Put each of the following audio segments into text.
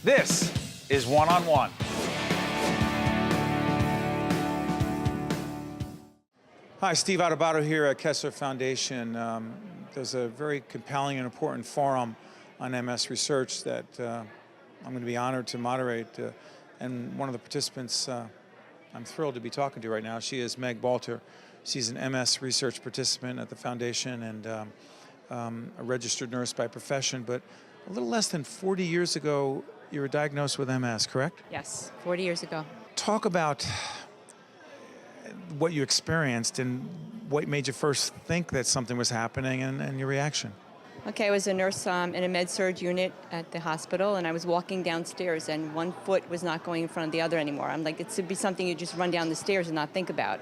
This is One on One. Hi, Steve Adubato here at Kessler Foundation. There's a very compelling and important forum on MS research that I'm going to be honored to moderate. And one of the participants I'm thrilled to be talking to right now, she is Meg Balter. She's an MS research participant at the foundation and a registered nurse by profession. But a little less than 40 years ago, you were diagnosed with MS, correct? Yes, 40 years ago. Talk about what you experienced and what made you first think that something was happening and your reaction. Okay, I was a nurse in a med-surg unit at the hospital, and I was walking downstairs, and one foot was not going in front of the other anymore. I'm like, it should be something you just run down the stairs and not think about.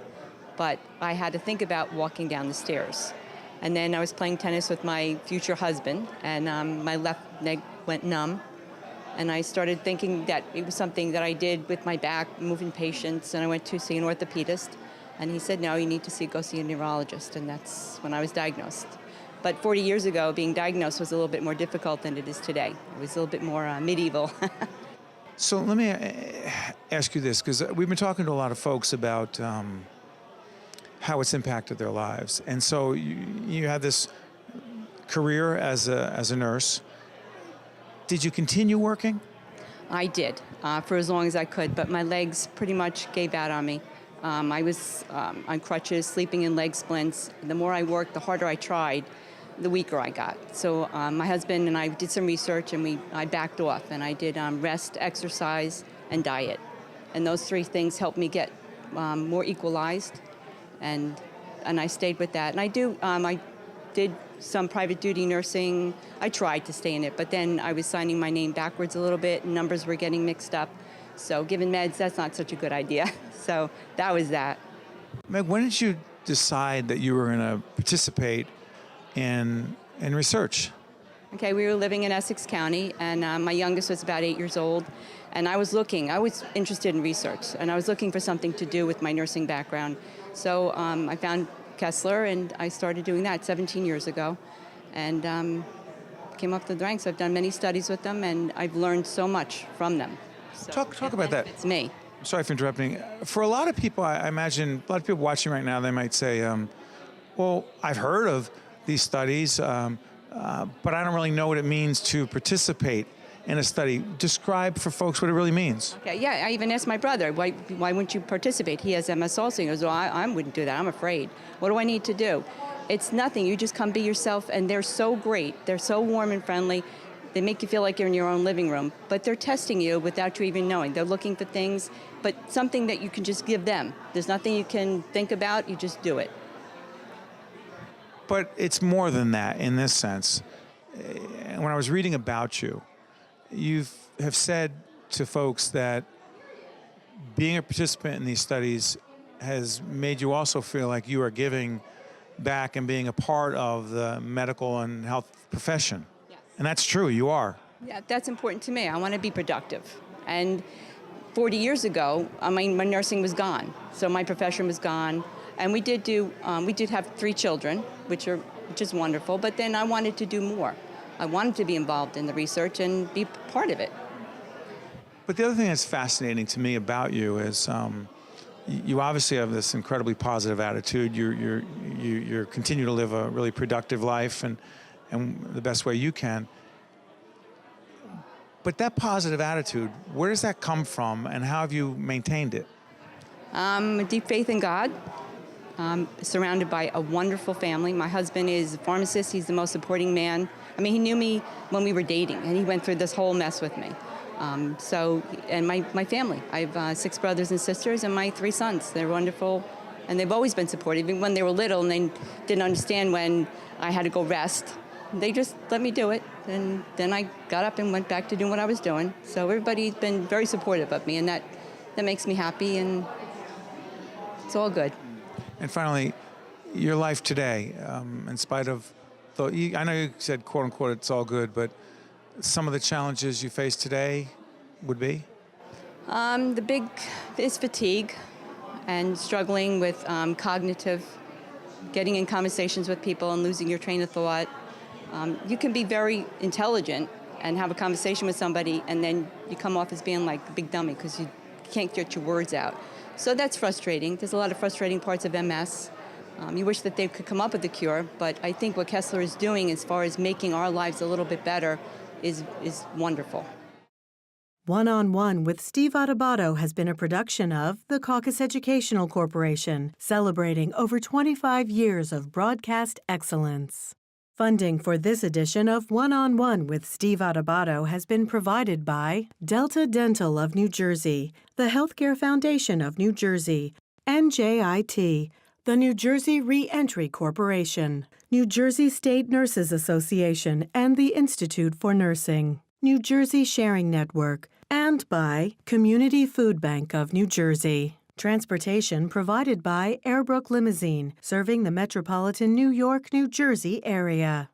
But I had to think about walking down the stairs. And then I was playing tennis with my future husband, and my left leg went numb. And I started thinking that it was something that I did with my back, moving patients, and I went to see an orthopedist. And he said, no, you need to go see a neurologist, and that's when I was diagnosed. But 40 years ago, being diagnosed was a little bit more difficult than it is today. It was a little bit more medieval. So let me ask you this, because we've been talking to a lot of folks about how it's impacted their lives. And so you had this career as a nurse. Did you continue working? I did, for as long as I could, but my legs pretty much gave out on me. I was on crutches, sleeping in leg splints. The more I worked, the harder I tried, the weaker I got. So my husband and I did some research, and I backed off, and I did rest, exercise, and diet. And those three things helped me get more equalized, and I stayed with that. And I did some private duty nursing. I tried to stay in it, but then I was signing my name backwards a little bit, and numbers were getting mixed up. So given meds, that's not such a good idea. So that was that. Meg, when did you decide that you were going to participate in research? Okay, we were living in Essex County, and my youngest was about 8 years old. And I was interested in research, and I was looking for something to do with my nursing background. So I found Kessler, and I started doing that 17 years ago, and came up through the ranks. I've done many studies with them, and I've learned so much from them. So talk about that. It's me. I'm sorry for interrupting. For a lot of people, I imagine, a lot of people watching right now, they might say, well, I've heard of these studies, but I don't really know what it means to participate in a study. Describe for folks what it really means. Okay, yeah, I even asked my brother, why wouldn't you participate? He has MS also. He goes, well, I wouldn't do that. I'm afraid. What do I need to do? It's nothing. You just come be yourself, and they're so great. They're so warm and friendly. They make you feel like you're in your own living room, but they're testing you without you even knowing. They're looking for things, but something that you can just give them. There's nothing you can think about. You just do it. But it's more than that in this sense. When I was reading about you, you have said to folks that being a participant in these studies has made you also feel like you are giving back and being a part of the medical and health profession. Yes. And that's true, you are. Yeah, that's important to me. I want to be productive. And 40 years ago, my nursing was gone, so my profession was gone. And we did have 3 children, which is wonderful, but then I wanted to do more. I wanted to be involved in the research and be part of it. But the other thing that's fascinating to me about you is you obviously have this incredibly positive attitude. You continue to live a really productive life and the best way you can. But that positive attitude, where does that come from, and how have you maintained it? A deep faith in God. Surrounded by a wonderful family. My husband is a pharmacist. He's the most supporting man. I mean, he knew me when we were dating, and he went through this whole mess with me. And my family. I have 6 brothers and sisters and my 3 sons. They're wonderful, and they've always been supportive. Even when they were little and they didn't understand when I had to go rest, they just let me do it. And then I got up and went back to doing what I was doing. So everybody's been very supportive of me, and that makes me happy, and it's all good. And finally, your life today, in spite of, I know you said, quote unquote, it's all good, but some of the challenges you face today would be? The big is fatigue and struggling with cognitive, getting in conversations with people and losing your train of thought. You can be very intelligent and have a conversation with somebody, and then you come off as being like a big dummy because you can't get your words out. So that's frustrating. There's a lot of frustrating parts of MS. You wish that they could come up with a cure, but I think what Kessler is doing as far as making our lives a little bit better is wonderful. One-on-One with Steve Adubato has been a production of the Caucus Educational Corporation, celebrating over 25 years of broadcast excellence. Funding for this edition of One-on-One with Steve Adubato has been provided by Delta Dental of New Jersey, the Healthcare Foundation of New Jersey, NJIT, the New Jersey Reentry Corporation, New Jersey State Nurses Association and the Institute for Nursing, New Jersey Sharing Network, and by Community Food Bank of New Jersey. Transportation provided by Airbrook Limousine, serving the metropolitan New York, New Jersey area.